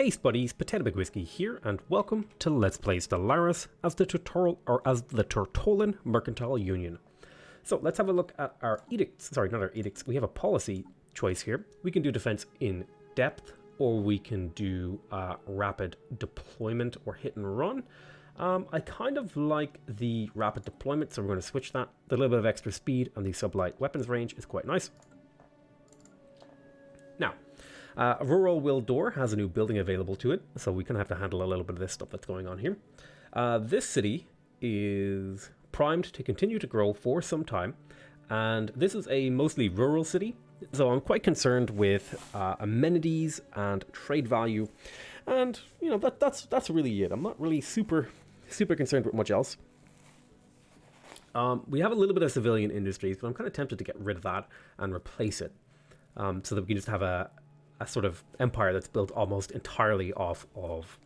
Hey Spuddies, PotatoMcWhiskey here, and welcome to Let's Play Stellaris as the Tortollan Mercantile Union. So let's have a look at our edicts. Sorry, not our edicts. We have a policy choice here. We can do defense in depth, or we can do rapid deployment or hit and run. I kind of like the rapid deployment, so we're going to switch that. The little bit of extra speed and the sublight weapons range is quite nice. Now, Rural Wildor has a new building available to it, so we kind of have to handle a little bit of this stuff that's going on here. This city is primed to continue to grow for some time, and this is a mostly rural city, so I'm quite concerned with amenities and trade value, and you know that's really it. I'm not really super concerned with much else. We have a little bit of civilian industries, but I'm kind of tempted to get rid of that and replace it, so that we can just have a sort of empire that's built almost entirely off of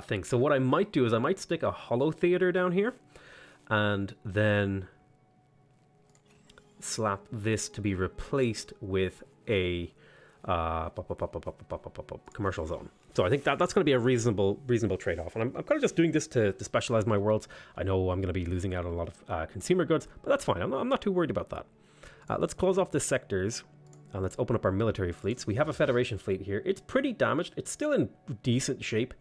things. So what I might do is I might stick a holo theater down here and then slap this to be replaced with a commercial zone. So I think that's going to be a reasonable trade-off. And I'm kind of just doing this to specialize my worlds. I know I'm going to be losing out on a lot of consumer goods, but that's fine. I'm not too worried about that. Let's close off the sectors. And let's open up our military fleets. We have a Federation fleet here. It's pretty damaged. It's still in decent shape.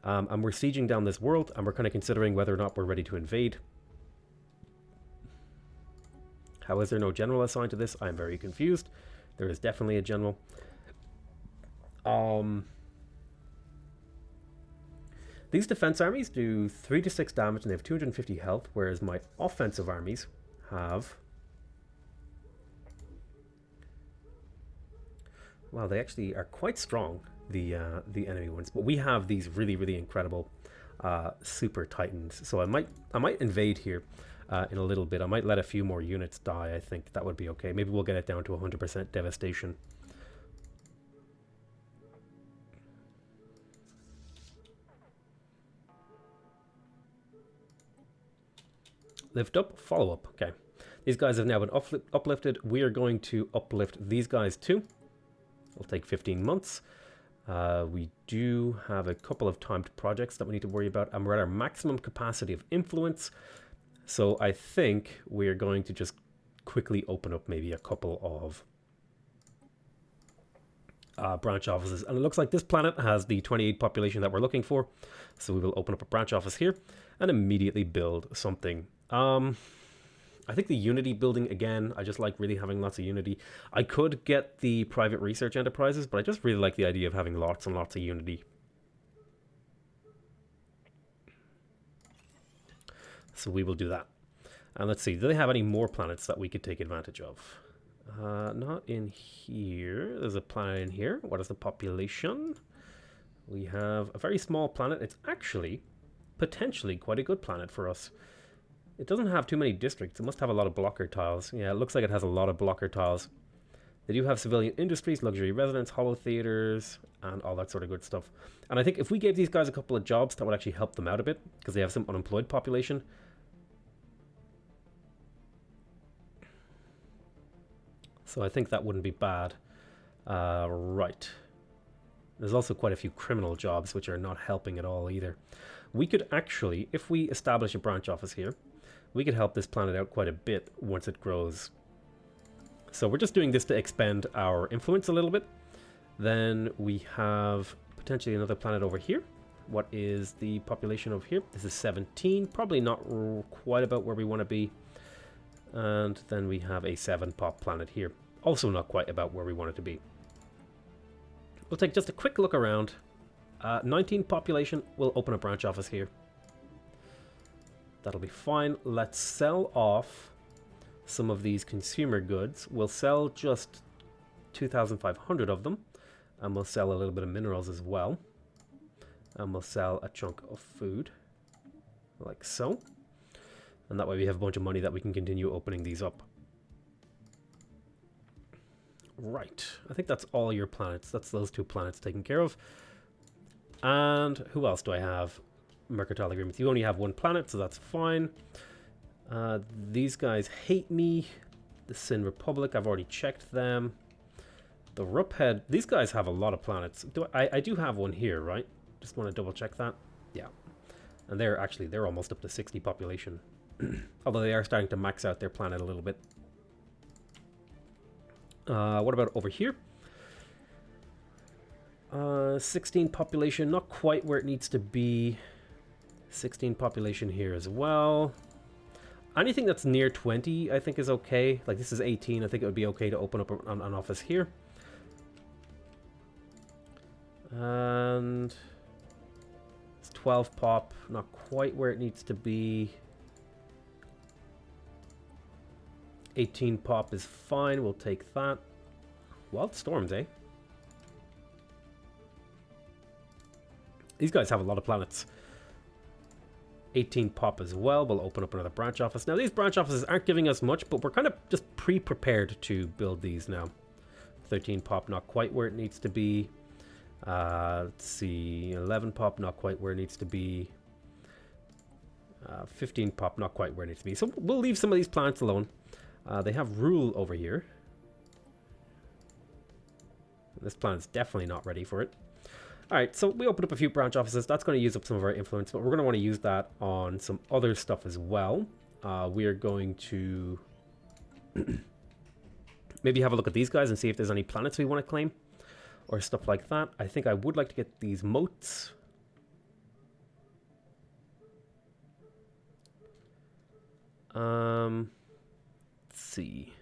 And we're sieging down this world, and we're kind of considering whether or not we're ready to invade. How is there no general assigned to this? I'm very confused. There is definitely a general. These defense armies do 3 to 6 damage, and they have 250 health, whereas my offensive armies have... Wow, they actually are quite strong, the enemy ones. But we have these really incredible super titans. So I might invade here in a little bit. I might let a few more units die. I think that would be okay. Maybe we'll get it down to 100% devastation. Lift up, follow up. Okay. These guys have now been uplifted. We are going to uplift these guys too. It'll take 15 months. We do have a couple of timed projects that we need to worry about, and we're at our maximum capacity of influence. So I think we're going to just quickly open up maybe a couple of branch offices. And it looks like this planet has the 28 population that we're looking for. So we will open up a branch office here and immediately build something. I think the Unity building, again, I just like really having lots of Unity. I could get the private research enterprises, but I just really like the idea of having lots and lots of Unity. So we will do that. And let's see, do they have any more planets that we could take advantage of? Not in here. There's a planet in here. What is the population? We have a very small planet. It's actually potentially quite a good planet for us. It doesn't have too many districts. It must have a lot of blocker tiles. Yeah, it looks like it has a lot of blocker tiles. They do have civilian industries, luxury residence, holo theaters, and all that sort of good stuff. And I think if we gave these guys a couple of jobs, that would actually help them out a bit, because they have some unemployed population. So I think that wouldn't be bad. Right. There's also quite a few criminal jobs, which are not helping at all either. We could actually, if we establish a branch office here, we could help this planet out quite a bit once it grows. So we're just doing this to expand our influence a little bit. Then we have potentially another planet over here. What is the population over here? This is 17, probably not quite about where we want to be. And then we have a 7-pop planet here, also not quite about where we want it to be. We'll take just a quick look around. 19 population, we'll open a branch office here. That'll be fine. Let's sell off some of these consumer goods. We'll sell just 2,500 of them. And we'll sell a little bit of minerals as well. And we'll sell a chunk of food. Like so. And that way we have a bunch of money that we can continue opening these up. Right. I think that's all your planets. That's those 2 planets taken care of. And who else do I have? Mercantile agreements. You only have 1 planet, so that's fine. These guys hate me. The Sin Republic, I've already checked them. The Ruphead, these guys have a lot of planets. I do have one here, right? Just want to double check that. Yeah. And they're almost up to 60 population. Although they are starting to max out their planet a little bit. What about over here? 16 population, not quite where it needs to be. 16 population here as well. Anything that's near 20, I think, is okay. Like, this is 18. I think it would be okay to open up an office here. And it's 12 pop, not quite where it needs to be. 18 pop is fine. We'll take that. Wild Storms, eh? These guys have a lot of planets. 18 pop as well. We'll open up another branch office. Now, these branch offices aren't giving us much, but we're kind of just pre-prepared to build these now. 13 pop, not quite where it needs to be. Let's see. 11 pop, not quite where it needs to be. 15 pop, not quite where it needs to be. So we'll leave some of these planets alone. They have rule over here. This planet's definitely not ready for it. Alright, so we opened up a few branch offices. That's going to use up some of our influence, but we're going to want to use that on some other stuff as well. We are going to maybe have a look at these guys and see if there's any planets we want to claim or stuff like that. I think I would like to get these moats. Let's see.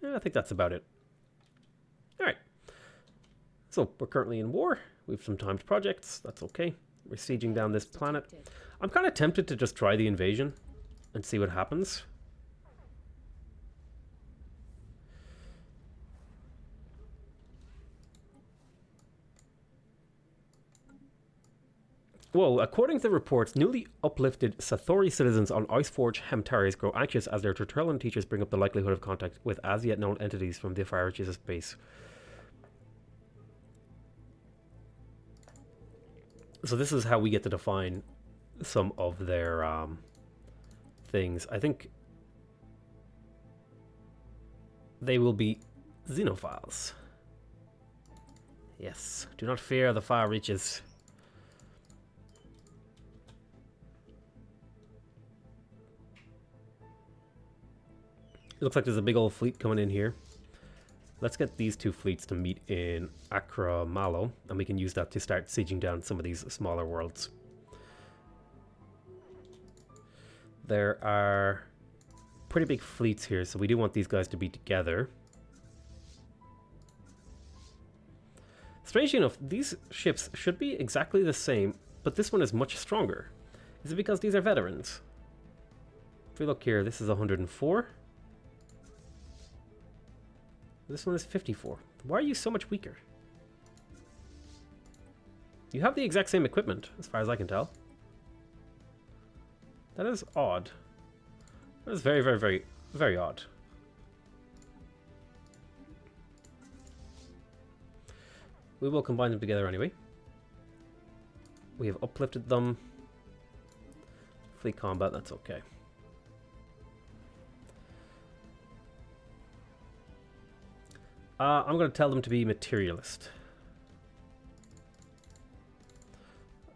Yeah, I think that's about it. Alright. So, we're currently in war. We have some timed projects. That's okay. We're sieging down this planet. I'm kind of tempted to just try the invasion and see what happens. Well, according to the reports, newly uplifted Sathori citizens on Iceforge Hemtaris grow anxious as their Tortollan teachers bring up the likelihood of contact with as yet known entities from the far reaches of space. So this is how we get to define some of their things. I think they will be xenophiles. Yes, do not fear the far reaches. It looks like there's a big old fleet coming in here. Let's get these two fleets to meet in Acra Malo, and we can use that to start sieging down some of these smaller worlds. There are pretty big fleets here, so we do want these guys to be together. Strangely enough, these ships should be exactly the same, but this one is much stronger. Is it because these are veterans? If we look here, this is 104. This one is 54. Why are you so much weaker? You have the exact same equipment, as far as I can tell. That is odd. That is very, very, very, very odd. We will combine them together anyway. We have uplifted them. Fleet combat, that's okay. I'm going to tell them to be materialist.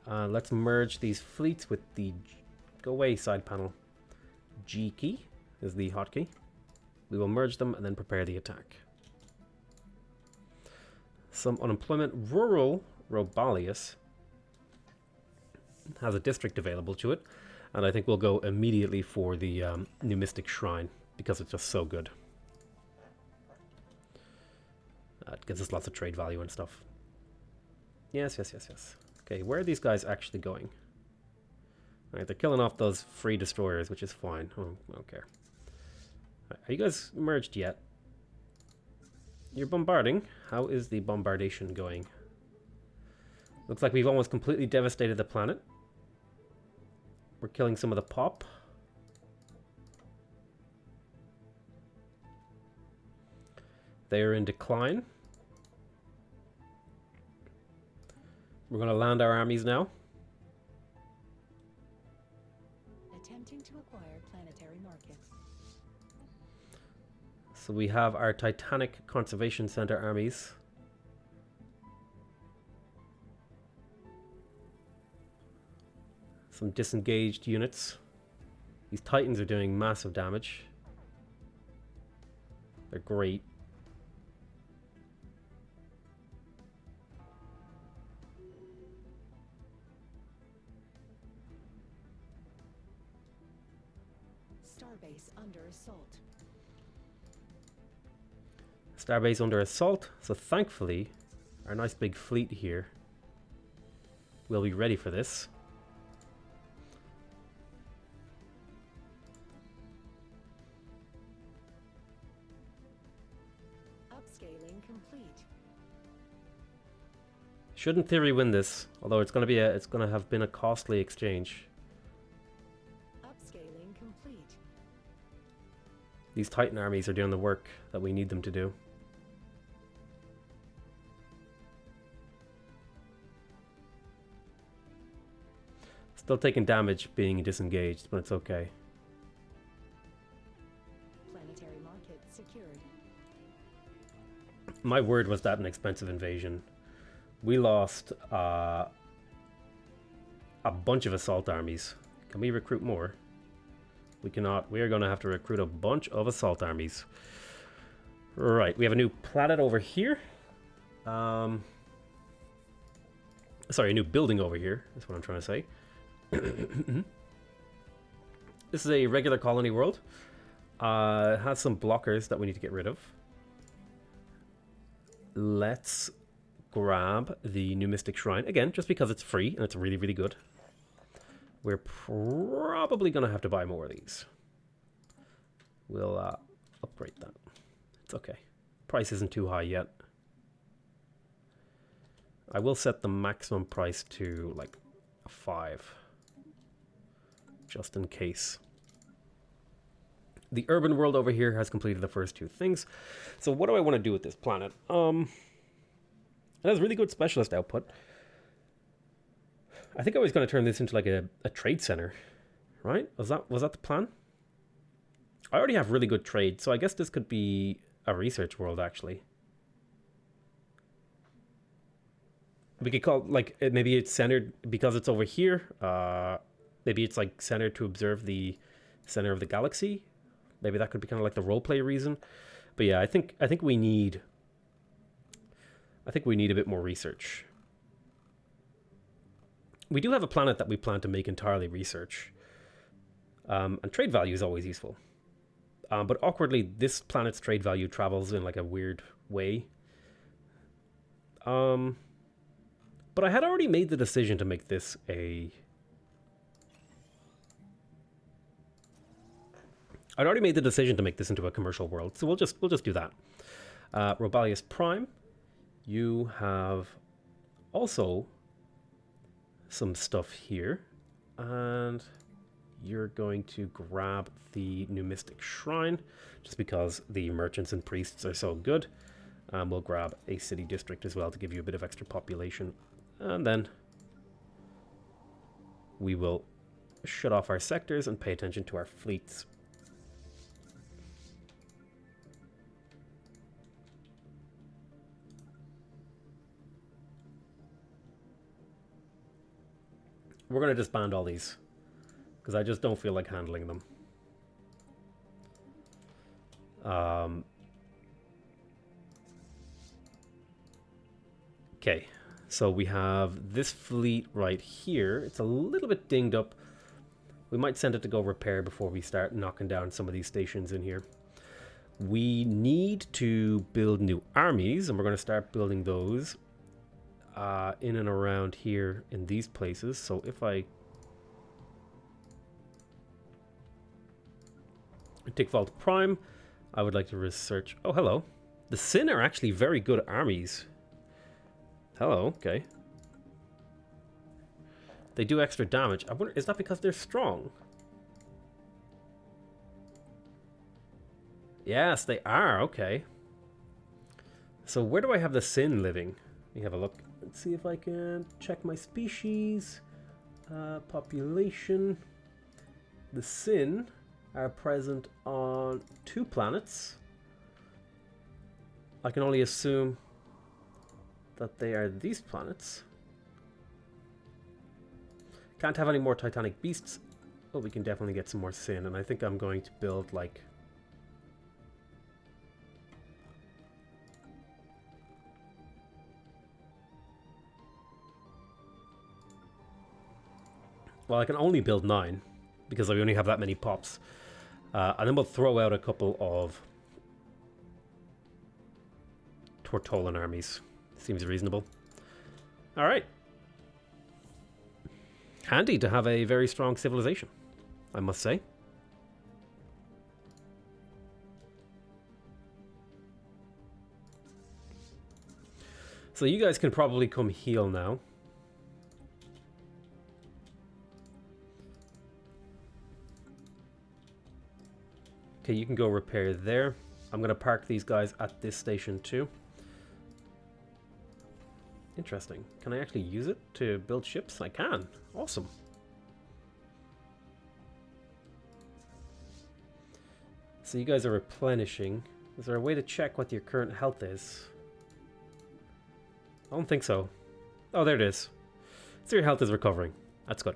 Let's merge these fleets with the go away side panel. G key is the hotkey. We will merge them and then prepare the attack. Some unemployment. Rural Robalius has a district available to it, and I think we'll go immediately for the new Mystic Shrine because it's just so good. It gives us lots of trade value and stuff. Yes, yes, yes, yes. Okay, where are these guys actually going? Alright, they're killing off those free destroyers, which is fine. Oh, I don't care. Right, are you guys merged yet? You're bombarding. How is the bombardation going? Looks like we've almost completely devastated the planet. We're killing some of the pop. They are in decline. We're going to land our armies now. So we have our Titanic Conservation Center armies. Some disengaged units. These Titans are doing massive damage. They're great. Starbase under assault. Starbase under assault. So thankfully, our nice big fleet here will be ready for this. Upscaling complete. Should in theory win this, although it's going to have been a costly exchange. Upscaling complete. These Titan armies are doing the work that we need them to do. Still taking damage being disengaged, but it's okay. Planetary market secured. My word, was that an expensive invasion. We lost a bunch of assault armies. Can we recruit more? We cannot. We are going to have to recruit a bunch of assault armies. Right, we have a new planet over here. Sorry, a new building over here. That's what I'm trying to say. This is a regular colony world. It has some blockers that we need to get rid of. Let's grab the new Mystic Shrine. Again, just because it's free and it's really, really good. We're probably going to have to buy more of these. We'll upgrade that. It's okay. Price isn't too high yet. I will set the maximum price to like a 5. Just in case. The urban world over here has completed the first 2 things. So what do I want to do with this planet? It has really good specialist output. I think I was going to turn this into like a trade center, right? Was that the plan? I already have really good trade, so I guess this could be a research world actually. We could call like maybe it's centered because it's over here. Maybe it's like centered to observe the center of the galaxy. Maybe that could be kind of like the roleplay reason. But yeah, I think we need a bit more research. We do have a planet that we plan to make entirely research. And trade value is always useful. But awkwardly, this planet's trade value travels in like a weird way. But I had already made the decision to make this I'd already made the decision to make this into a commercial world, so we'll just do that. Robalius Prime, you have also some stuff here, and you're going to grab the new Mystic Shrine, just because the merchants and priests are so good. We'll grab a city district as well to give you a bit of extra population, and then we will shut off our sectors and pay attention to our fleets. We're going to disband all these, because I just don't feel like handling them. Okay, so we have this fleet right here. It's a little bit dinged up. We might send it to go repair before we start knocking down some of these stations in here. We need to build new armies, and we're going to start building those in and around here in these places. So if I take Vault Prime, I would like to research. Oh, hello. The Sin are actually very good armies. Hello, okay. They do extra damage. I wonder, is that because they're strong? Yes, they are. Okay. So where do I have the Sin living? Let me have a look. Let's see if I can check my species. Population. The Sin are present on 2 planets. I can only assume that they are these planets. Can't have any more Titanic beasts, but we can definitely get some more sin, and I think I'm going to build like... Well, I can only build 9 because I only have that many pops. And then we'll throw out a couple of Tortollan armies. Seems reasonable. Alright. Handy to have a very strong civilization, I must say. So you guys can probably come heal now. Okay, you can go repair there. I'm going to park these guys at this station too. Interesting. Can I actually use it to build ships? I can. Awesome. So you guys are replenishing. Is there a way to check what your current health is? I don't think so. Oh, there it is. So your health is recovering. That's good.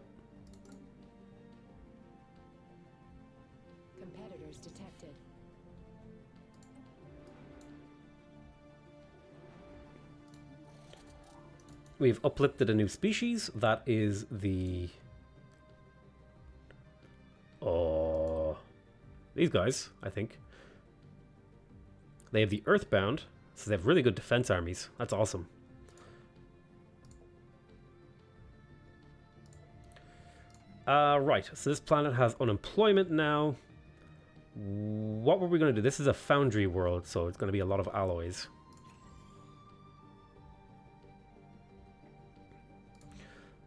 Competitors detected. We've uplifted a new species. That is the... Oh... These guys, I think. They have the Earthbound, so they have really good defense armies. That's awesome. Right, so this planet has unemployment now. What were we going to do? This is a foundry world, so it's going to be a lot of alloys.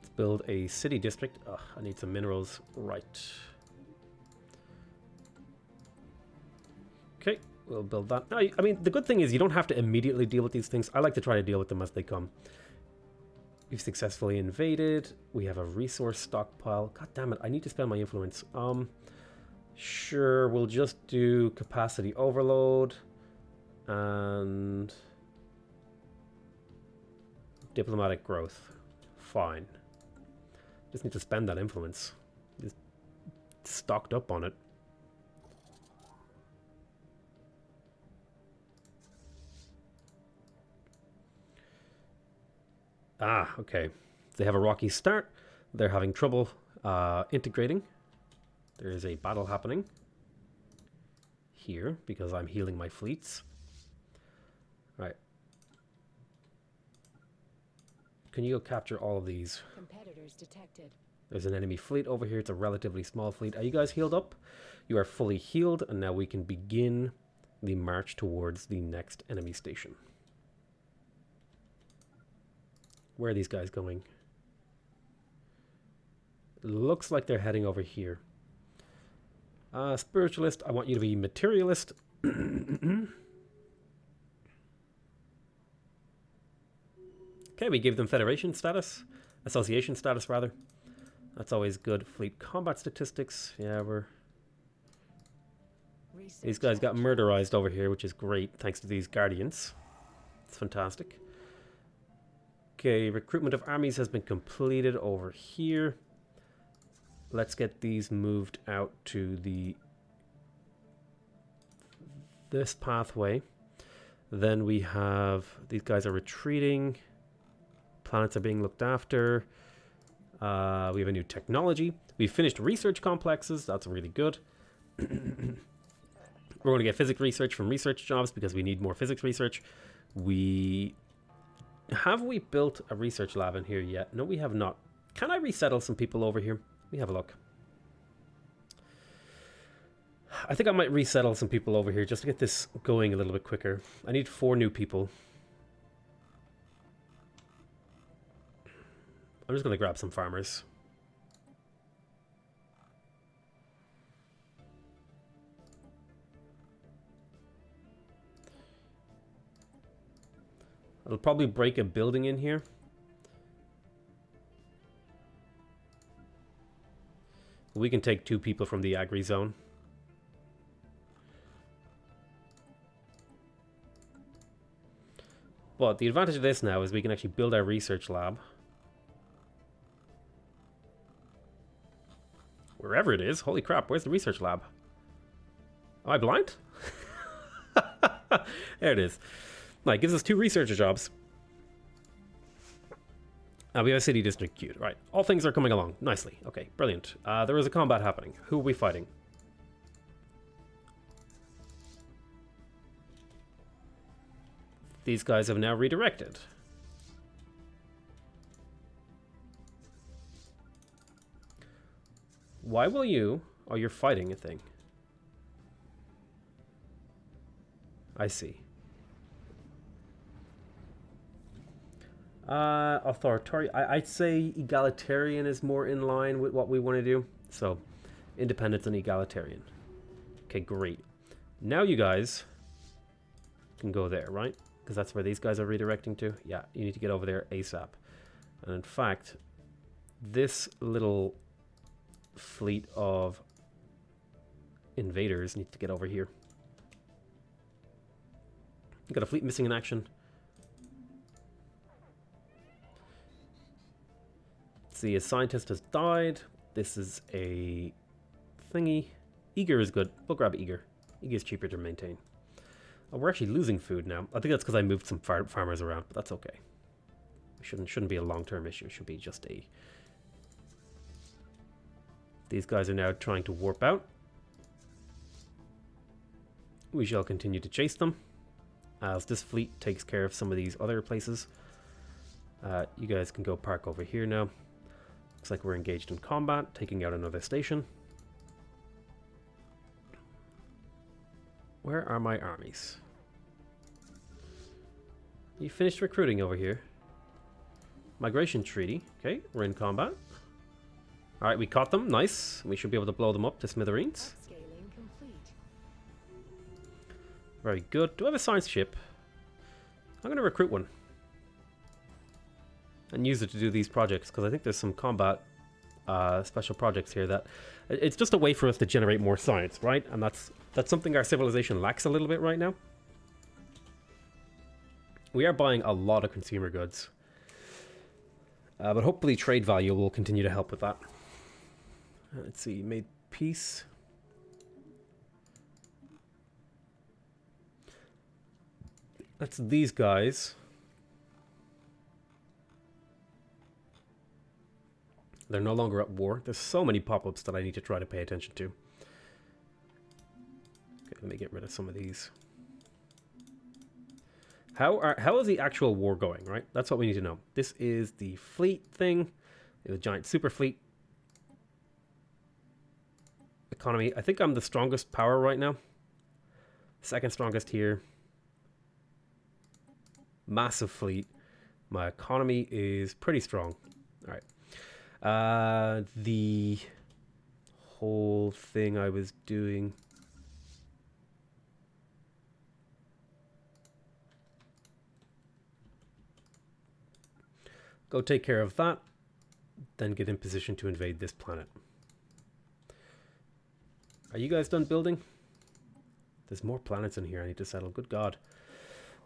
Let's build a city district. Ugh, I need some minerals. Right. Okay, we'll build that. Now, I mean, the good thing is you don't have to immediately deal with these things. I like to try to deal with them as they come. We've successfully invaded. We have a resource stockpile. God damn it, I need to spend my influence. Sure, we'll just do capacity overload and diplomatic growth. Fine. Just need to spend that influence. Just stocked up on it. Ah, okay. They have a rocky start. They're having trouble integrating. There is a battle happening here because I'm healing my fleets. Right. Can you go capture all of these? Competitors detected. There's an enemy fleet over here. It's a relatively small fleet. Are you guys healed up? You are fully healed, and now we can begin the march towards the next enemy station. Where are these guys going? Looks like they're heading over here. Spiritualist, I want you to be materialist. Okay, we give them federation status. Association status, rather. That's always good. Fleet combat statistics. Yeah, these guys got murderized over here, which is great, thanks to these guardians. It's fantastic. Okay, recruitment of armies has been completed over here. Let's get these moved out to this pathway. Then we have, these guys are retreating. Planets are being looked after. We have a new technology. We've finished research complexes. That's really good. We're going to get physics research from research jobs because we need more physics research. Have we built a research lab in here yet? No, we have not. Can I resettle some people over here? Let me have a look. I think I might resettle some people over here just to get this going a little bit quicker. I need 4 new people. I'm just going to grab some farmers. I'll probably break a building in here. We can take 2 people from the agri zone. But the advantage of this now is we can actually build our research lab. Wherever it is. Holy crap, where's the research lab? Am I blind? There it is. Right, gives us 2 researcher jobs. We have a city district queued. Right, all things are coming along nicely. Okay, brilliant. There is a combat happening. Who are we fighting? These guys have now redirected. Why will you... Oh, you're fighting a thing. I see. Authoritarian. I'd say egalitarian is more in line with what we want to do. So, independence and egalitarian. Okay, great. Now you guys can go there, right? Because that's where these guys are redirecting to. Yeah, you need to get over there ASAP. And in fact, this little fleet of invaders needs to get over here. You got a fleet missing in action. See, a scientist has died. This is a thingy. Eager is good. We'll grab Eager. Eager is cheaper to maintain. Oh, we're actually losing food now. I think that's because I moved some farmers around, but that's okay. It shouldn't be a long-term issue. It should be just a... These guys are now trying to warp out. We shall continue to chase them as this fleet takes care of some of these other places. You guys can go park over here now. Looks like we're engaged in combat, taking out another station. Where are my armies? You finished recruiting over here. Migration treaty. Okay, we're in combat. Alright, we caught them. Nice. We should be able to blow them up to smithereens. Upscaling complete. Very good. Do I have a science ship? I'm going to recruit one. And use it to do these projects, because I think there's some combat special projects here that... It's just a way for us to generate more science, right? And that's something our civilization lacks a little bit right now. We are buying a lot of consumer goods. But hopefully trade value will continue to help with that. Let's see, made peace. That's these guys. They're no longer at war. There's so many pop-ups that I need to try to pay attention to. Okay, let me get rid of some of these. How is the actual war going, right? That's what we need to know. This is the fleet thing. The giant super fleet. Economy. I think I'm the strongest power right now. Second strongest here. Massive fleet. My economy is pretty strong. All right. The whole thing I was doing. Go take care of that, then get in position to invade this planet. Are you guys done building? There's more planets in here I need to settle. Good God.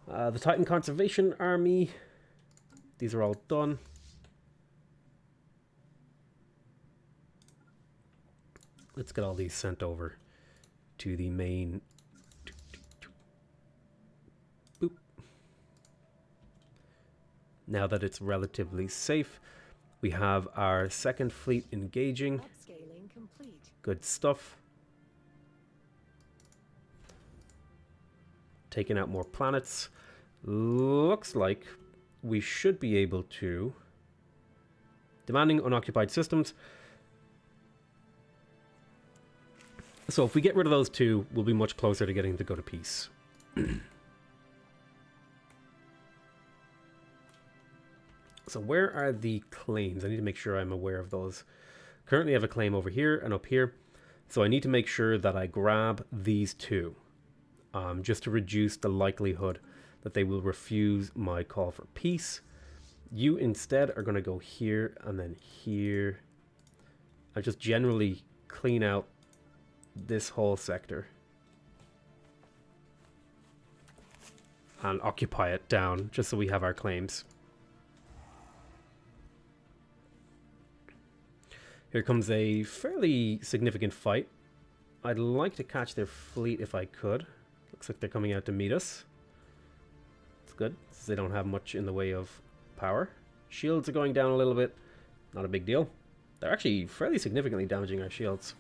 The Titan Conservation Army. These are all done. Let's get all these sent over to the main. Boop. Now that it's relatively safe, we have our second fleet engaging. Upscaling complete. Good stuff. Taking out more planets. Looks like we should be able to. Demanding unoccupied systems. So if we get rid of those two, we'll be much closer to getting to go to peace. So where are the claims? I need to make sure I'm aware of those. Currently I have a claim over here and up here. So I need to make sure that I grab these two. Just to reduce the likelihood that they will refuse my call for peace. You instead are going to go here and then here. I just generally clean out this whole sector. and occupy it down, just so we have our claims. Here comes a fairly significant fight. I'd like to catch their fleet if I could. Looks like they're coming out to meet us. It's good, since they don't have much in the way of power. Shields are going down a little bit. Not a big deal. They're actually fairly significantly damaging our shields.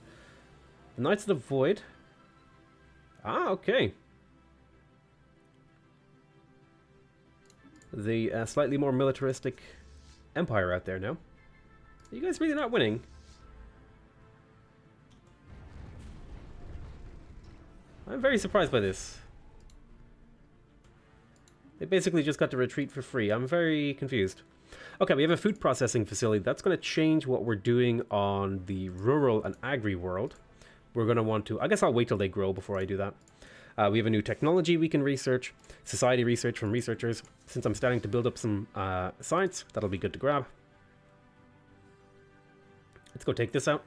The Knights of the Void. Ah, okay. The slightly more militaristic empire out there now. Are you guys really not winning? I'm very surprised by this. They basically just got to retreat for free. I'm very confused. Okay, we have a food processing facility. That's going to change what we're doing on the rural and agri world. We're going to want to... I guess I'll wait till they grow before I do that. We have a new technology we can research. Society research from researchers. Since I'm starting to build up some science, that'll be good to grab. Let's go take this out.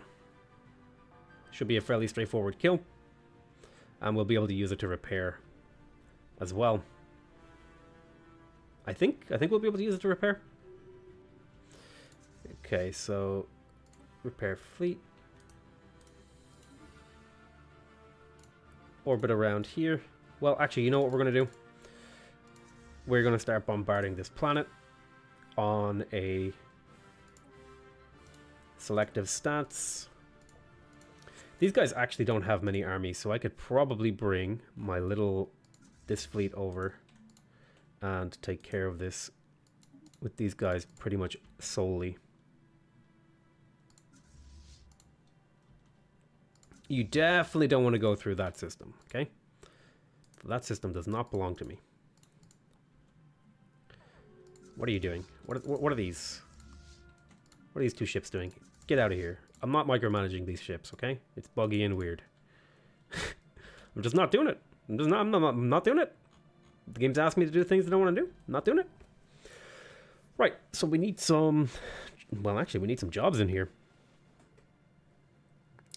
Should be a fairly straightforward kill. And we'll be able to use it to repair as well. I think we'll be able to use it to repair. Okay, so repair fleet. Orbit around here. Well, actually, you know what we're going to do? We're going to start bombarding this planet on a selective stats. These guys actually don't have many armies, so I could probably bring my this fleet over and take care of this with these guys pretty much solely. You definitely don't want to go through that system, okay? That system does not belong to me. What are you doing? What are these? What are these two ships doing? Get out of here. I'm not micromanaging these ships, okay? It's buggy and weird. I'm just not doing it. I'm not doing it. The game's asked me to do things I don't want to do. I'm not doing it. Right, so we need some... Well, actually, we need some jobs in here.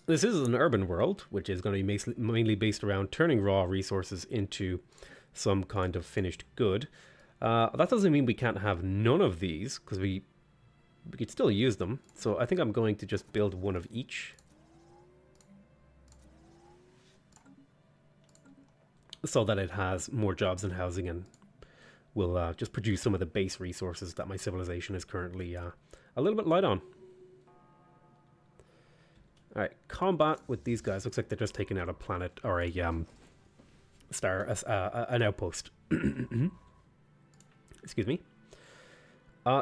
This is an urban world, which is going to be mainly based around turning raw resources into some kind of finished good. That doesn't mean we can't have none of these, because we could still use them. So I think I'm going to just build one of each. So that it has more jobs and housing and will just produce some of the base resources that my civilization is currently a little bit light on. Alright, combat with these guys. Looks like they're just taking out a planet or a star, an outpost. Excuse me.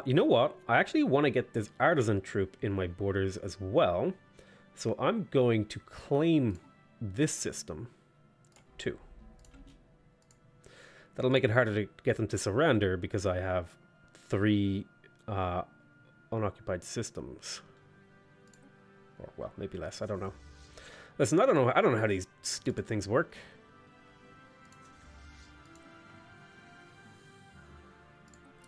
You know what? I actually want to get this artisan troop in my borders as well. So I'm going to claim this system too. That'll make it harder to get them to surrender because I have 3 unoccupied systems. Or, well, maybe less. I don't know. Listen, I don't know how these stupid things work.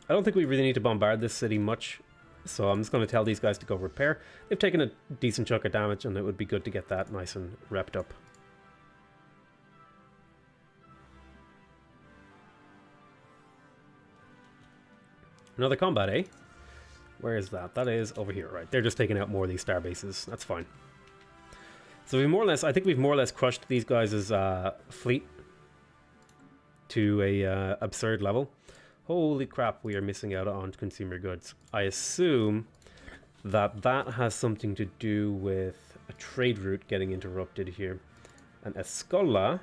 I don't think we really need to bombard this city much, so I'm just going to tell these guys to go repair. They've taken a decent chunk of damage, and it would be good to get that nice and repped up. Another combat, eh? Where is that? That is over here, right? They're just taking out more of these star bases. That's fine. So we more or less, I think we've more or less crushed these guys' fleet to a absurd level. Holy crap, we are missing out on consumer goods. I assume that that has something to do with a trade route getting interrupted here. And Escola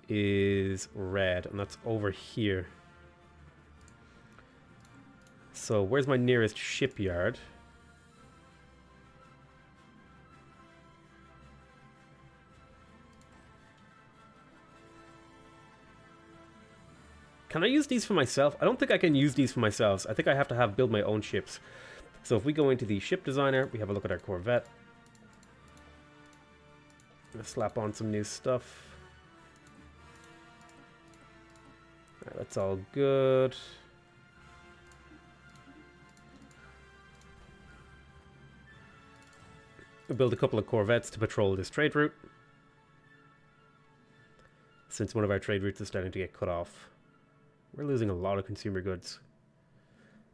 is red, and that's over here. So where's my nearest shipyard? Can I use these for myself? I don't think I can use these for myself. I think I have to build my own ships. So if we go into the ship designer, we have a look at our Corvette. Let's slap on some new stuff. Alright, that's all good. We'll build a couple of Corvettes to patrol this trade route. since one of our trade routes is starting to get cut off. We're losing a lot of consumer goods.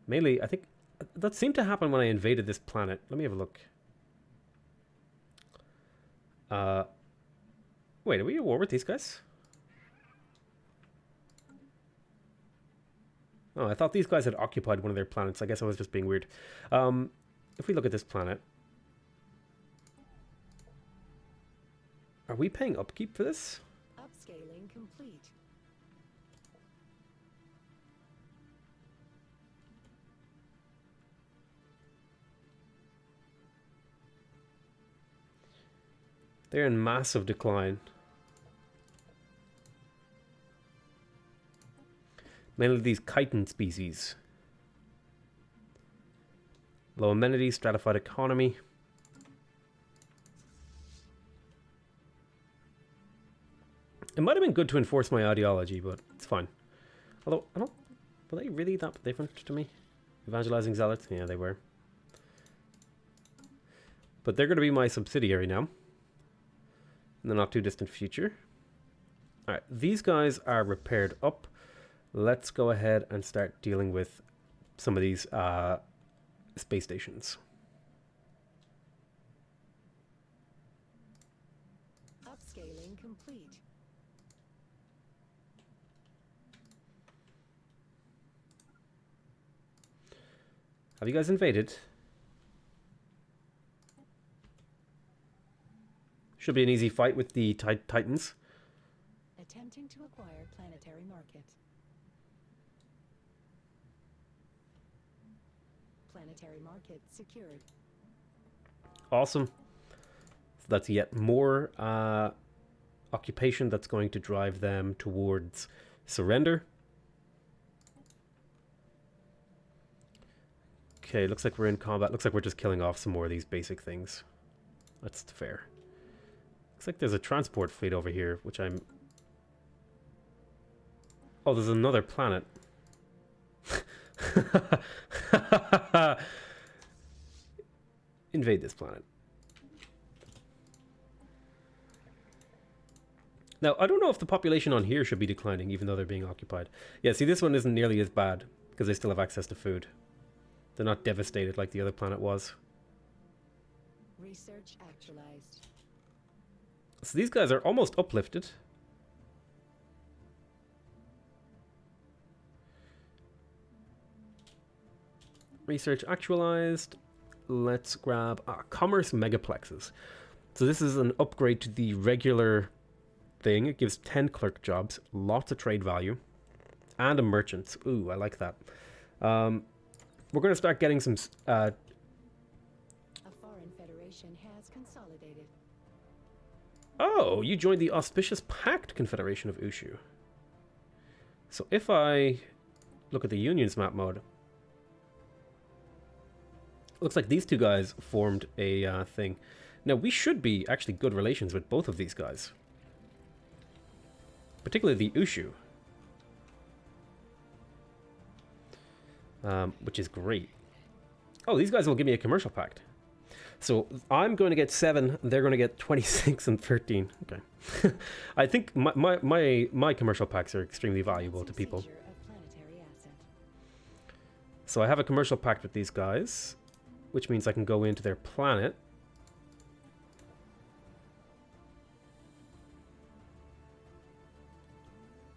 Mainly, I think that seemed to happen when I invaded this planet. Let me have a look. Wait, are we at war with these guys? Oh, I thought these guys had occupied one of their planets. I guess I was just being weird. If we look at this planet, are we paying upkeep for this? Upscaling complete. They're in massive decline. Mainly these chitin species. Low amenity, stratified economy. It might have been good to enforce my ideology, but it's fine. Although, I don't... Were they really that different to me? Evangelizing zealots? Yeah, they were. But they're going to be my subsidiary now. In the not too distant future. Alright, these guys are repaired up. Let's go ahead and start dealing with some of these space stations. Upscaling complete. Have you guys invaded? Should be an easy fight with the Titans. Attempting to acquire planetary market. Planetary market secured. Awesome. So that's yet more occupation that's going to drive them towards surrender. Okay, looks like we're in combat. Looks like we're just killing off some more of these basic things. That's fair. Looks like there's a transport fleet over here, which I'm... Oh, there's another planet. Invade this planet. Now, I don't know if the population on here should be declining, even though they're being occupied. Yeah, see, this one isn't nearly as bad, because they still have access to food. They're not devastated like the other planet was. Research actualized. So these guys are almost uplifted. Research actualized. Let's grab commerce megaplexes. So this is an upgrade to the regular thing. It gives 10 clerk jobs, lots of trade value, and a merchant. Ooh, I like that. We're going to start getting some... A foreign federation has consolidated. Oh, you joined the Auspicious Pact Confederation of Ushu. So if I look at the Union's map mode, looks like these two guys formed a thing. Now, we should be actually good relations with both of these guys. Particularly the Ushu. Which is great. Oh, these guys will give me a commercial pact. So I'm going to get 7, they're going to get 26 and 13. Okay. I think my commercial pacts are extremely valuable to people. So I have a commercial pact with these guys, which means I can go into their planet.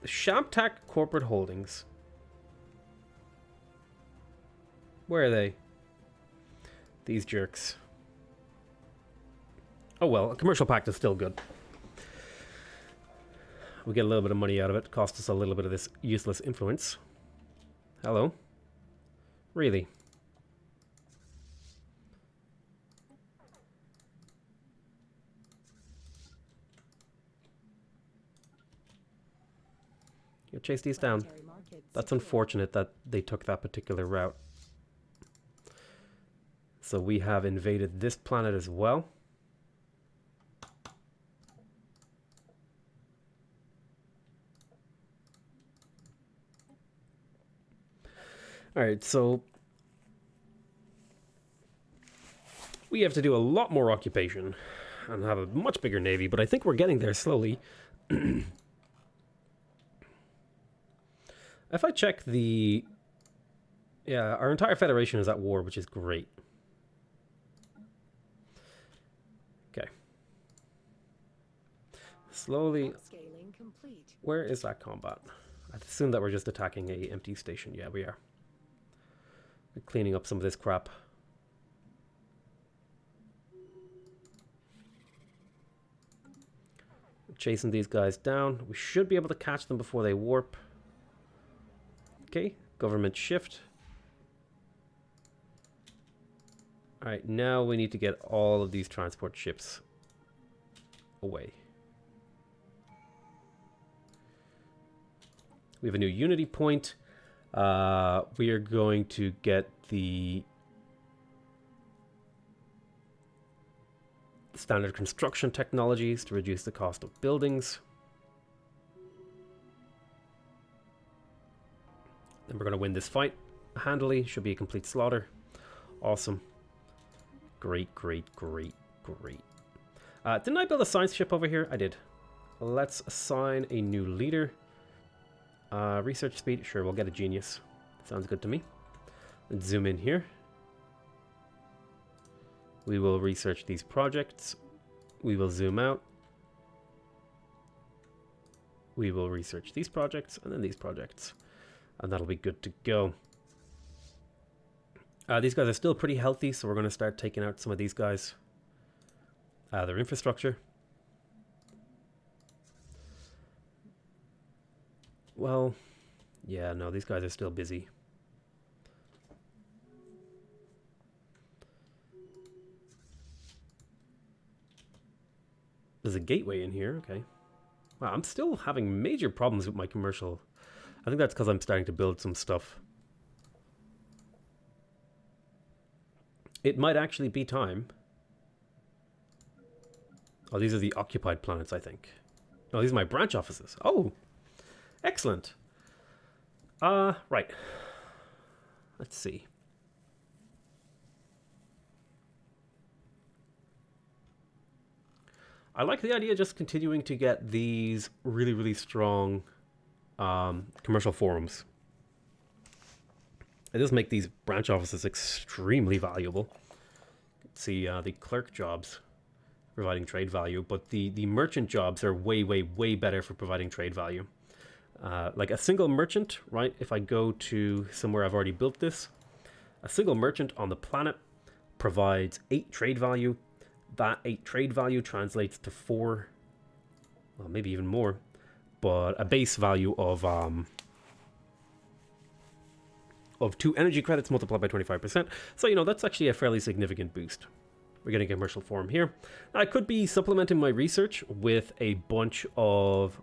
The Shabtak Corporate Holdings. Where are they? These jerks. Oh well, a commercial pact is still good. We get a little bit of money out of it. Cost us a little bit of this useless influence. Hello? Really? You chase these down. That's unfortunate that they took that particular route. So we have invaded this planet as well. Alright, so we have to do a lot more occupation and have a much bigger navy, but I think we're getting there slowly. If I check the... Yeah, our entire Federation is at war, which is great. Okay. Slowly... Scaling complete. Where is that combat? I assume that we're just attacking a empty station. Yeah, we are. We're cleaning up some of this crap. We're chasing these guys down. We should be able to catch them before they warp. Okay, government shift. Alright, now we need to get all of these transport ships away. We have a new unity point. We are going to get the standard construction technologies to reduce the cost of buildings. Then we're going to win this fight handily. Should be a complete slaughter. Awesome. Great, great, great, great. Didn't I build a science ship over here? I did. Let's assign a new leader. Research speed, sure, we'll get a genius. Sounds good to me. Let's zoom in here. We will research these projects. We will zoom out. We will research these projects and then these projects. And that'll be good to go. These guys are still pretty healthy, so we're going to start taking out some of these guys. Their infrastructure. Well, yeah, no, these guys are still busy. There's a gateway in here, okay. Wow, I'm still having major problems with my commercial. I think that's because I'm starting to build some stuff. It might actually be time. Oh, these are the occupied planets, I think. Oh, these are my branch offices. Oh! Excellent. Right. Let's see. I like the idea of just continuing to get these really, really strong commercial forums. It does make these branch offices extremely valuable. See, the clerk jobs providing trade value, but the merchant jobs are way, way, way better for providing trade value. Like a single merchant, right? If I go to somewhere I've already built this, a single merchant on the planet provides 8 trade value. That 8 trade value translates to 4, well, maybe even more, but a base value of 2 energy credits multiplied by 25%. So, you know, that's actually a fairly significant boost. We're getting a commercial forum here. I could be supplementing my research with a bunch of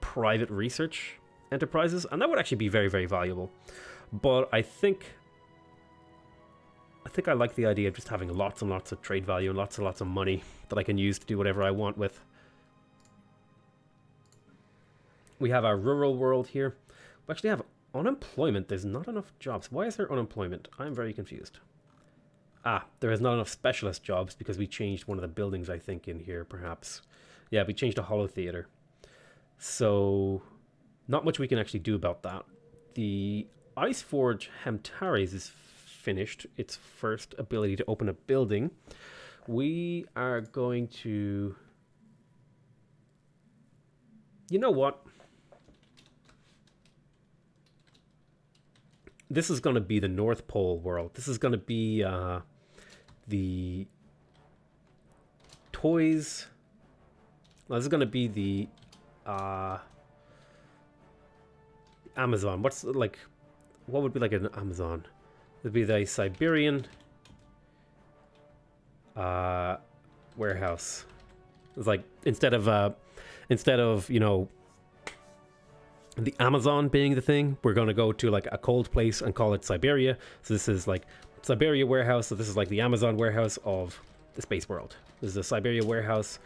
private research enterprises, and that would actually be very, very valuable. But I think I like the idea of just having lots and lots of trade value and lots of money that I can use to do whatever I want with. We have our rural world here. We actually have unemployment. There's not enough jobs. Why is there unemployment? I'm very confused. There is not enough specialist jobs because we changed one of the buildings, I think, in here, perhaps. Yeah, we changed a holo theater. So, not much we can actually do about that. The Ice Forge Hemtares is finished. Its first ability to open a building. We are going to... You know what? This is going to be the North Pole world. This is going to be the toys. Well, this is going to be the Amazon. What would be like an Amazon? It'd be the Siberian warehouse. It's like instead of you know, the Amazon being the thing, we're going to go to like a cold place and call it Siberia. So this is like Siberia warehouse. So this is like the Amazon warehouse of the space world. This is the Siberia warehouse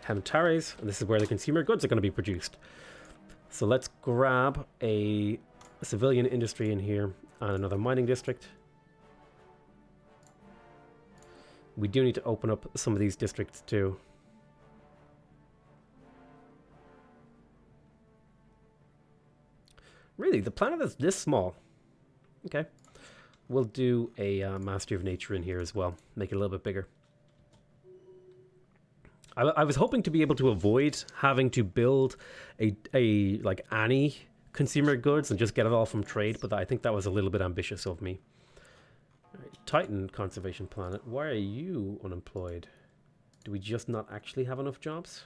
Hemtares, and this is where the consumer goods are going to be produced. So let's grab a civilian industry in here and another mining district. We do need to open up some of these districts too. Really? The planet is this small? Okay. We'll do a Mastery of Nature in here as well. Make it a little bit bigger. I was hoping to be able to avoid having to build a like any consumer goods and just get it all from trade, but I think that was a little bit ambitious of me. All right, Titan Conservation Planet. Why are you unemployed? Do we just not actually have enough jobs?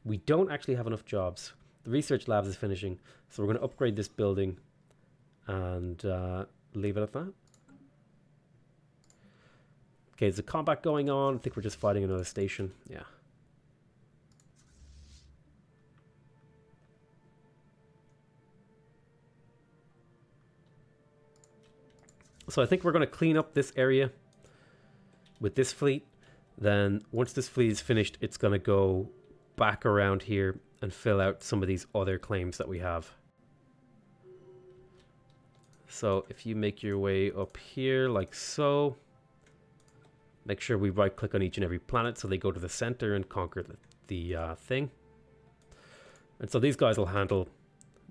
We don't actually have enough jobs. The research labs is finishing, so we're going to upgrade this building and leave it at that. Okay, there's a combat going on. I think we're just fighting another station. Yeah. So I think we're going to clean up this area with this fleet. Then once this fleet is finished, it's going to go back around here and fill out some of these other claims that we have. So if you make your way up here like so, make sure we right click on each and every planet so they go to the center and conquer the thing. And so these guys will handle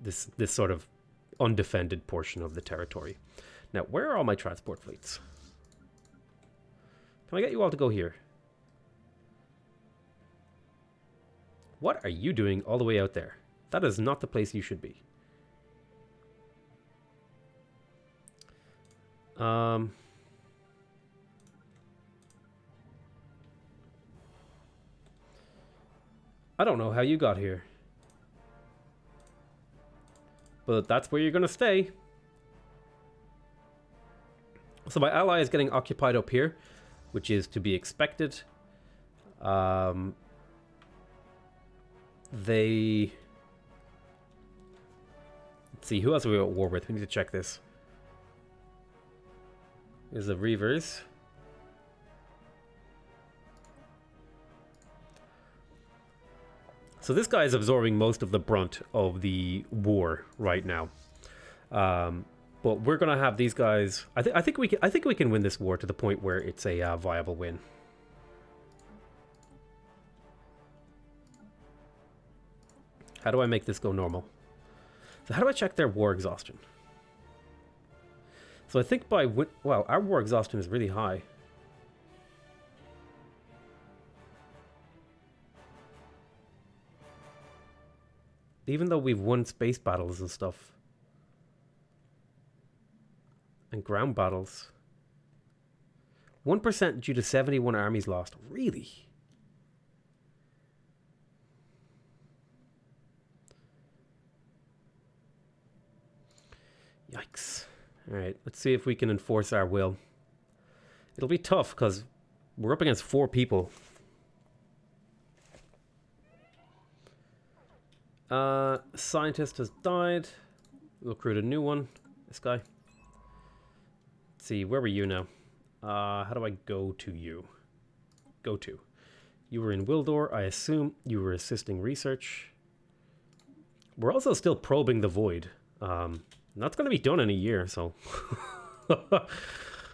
this sort of undefended portion of the territory. Now, where are all my transport fleets? Can I get you all to go here? What are you doing all the way out there? That is not the place you should be. I don't know how you got here. But that's where you're going to stay. So my ally is getting occupied up here, which is to be expected. Let's see, who else are we at war with? We need to check this. There's the Reavers. So this guy is absorbing most of the brunt of the war right now. But we're gonna have these guys. I think we can win this war to the point where it's a viable win. How do I make this go normal? So how do I check their war exhaustion? So I think by wow, our war exhaustion is really high. Even though we've won space battles and stuff. And ground battles. 1% due to 71 armies lost. Really? Yikes. Alright, let's see if we can enforce our will. It'll be tough because we're up against 4 people. Scientist has died. We'll recruit a new one. This guy. Let's see, where were you now? How do I go to you? Go to. You were in Wildor. I assume you were assisting research. We're also still probing the void. That's going to be done in a year, so...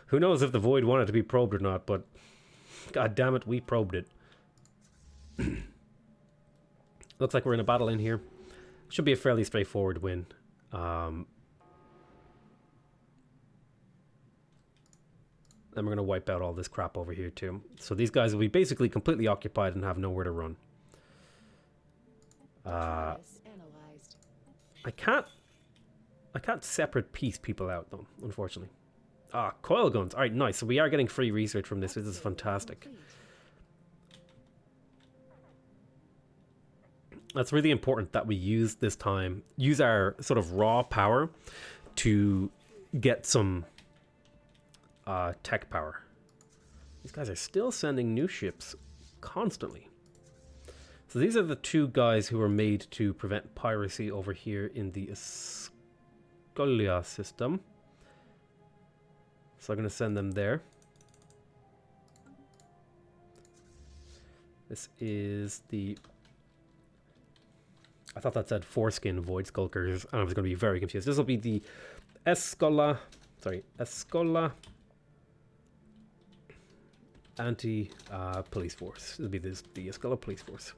Who knows if the void wanted to be probed or not, but... God damn it, we probed it. Looks like we're in a battle in here. Should be a fairly straightforward win. And we're going to wipe out all this crap over here too. So these guys will be basically completely occupied and have nowhere to run. I can't separate piece people out though, unfortunately. Coil guns. Alright, nice. So we are getting free research from this. This is fantastic. That's really important that we use this time, use our sort of raw power to get some tech power. These guys are still sending new ships constantly. So these are the 2 guys who were made to prevent piracy over here in the Escolia system. So I'm going to send them there. This is the... I thought that said foreskin void skulkers, and I was going to be very confused. This will be the Escola anti police force. It'll be the Escola police force.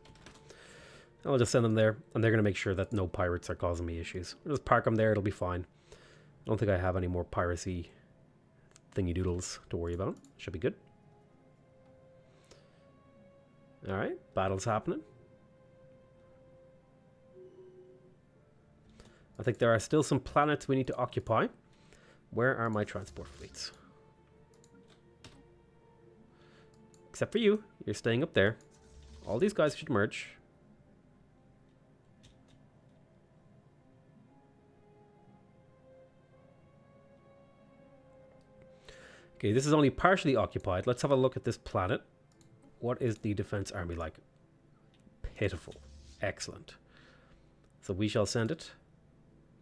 I'll just send them there, and they're going to make sure that no pirates are causing me issues. I'll just park them there, it'll be fine. I don't think I have any more piracy thingy doodles to worry about. Should be good. Alright, battle's happening. I think there are still some planets we need to occupy. Where are my transport fleets? Except for you. You're staying up there. All these guys should merge. Okay, this is only partially occupied. Let's have a look at this planet. What is the defense army like? Pitiful. Excellent. So we shall send it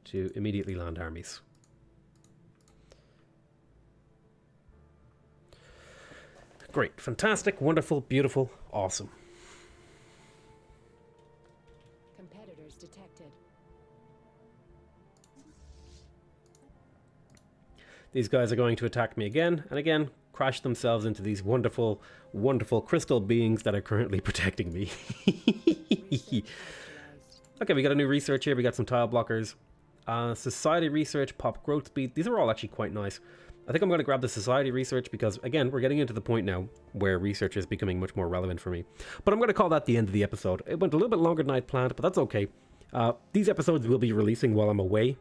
to immediately land armies. Great. Fantastic. Wonderful. Beautiful. Awesome. Competitors detected. These guys are going to attack me again and again, crash themselves into these wonderful, wonderful crystal beings that are currently protecting me. Okay, we got a new research here. We got some tile blockers. Society research, pop growth speed. These are all actually quite nice. I think I'm going to grab the society research because, again, we're getting into the point now where research is becoming much more relevant for me. But I'm going to call that the end of the episode. It went a little bit longer than I'd planned, but that's okay. These episodes will be releasing while I'm away.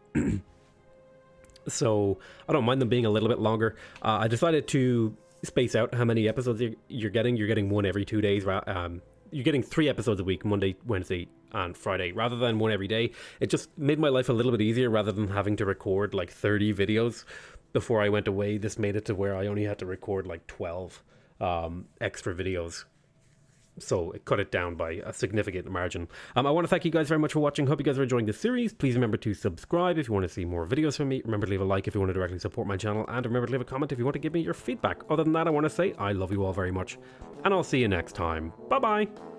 So I don't mind them being a little bit longer. I decided to space out how many episodes you're getting. You're getting one every 2 days. You're getting 3 episodes a week, Monday, Wednesday, and Friday, rather than one every day. It just made my life a little bit easier rather than having to record like 30 videos before I went away. This made it to where I only had to record like 12 extra videos. So it cut it down by a significant margin. I want to thank you guys very much for watching. Hope you guys are enjoying this series. Please remember to subscribe if you want to see more videos from me. Remember to leave a like if you want to directly support my channel. And remember to leave a comment if you want to give me your feedback. Other than that, I want to say I love you all very much. And I'll see you next time. Bye-bye.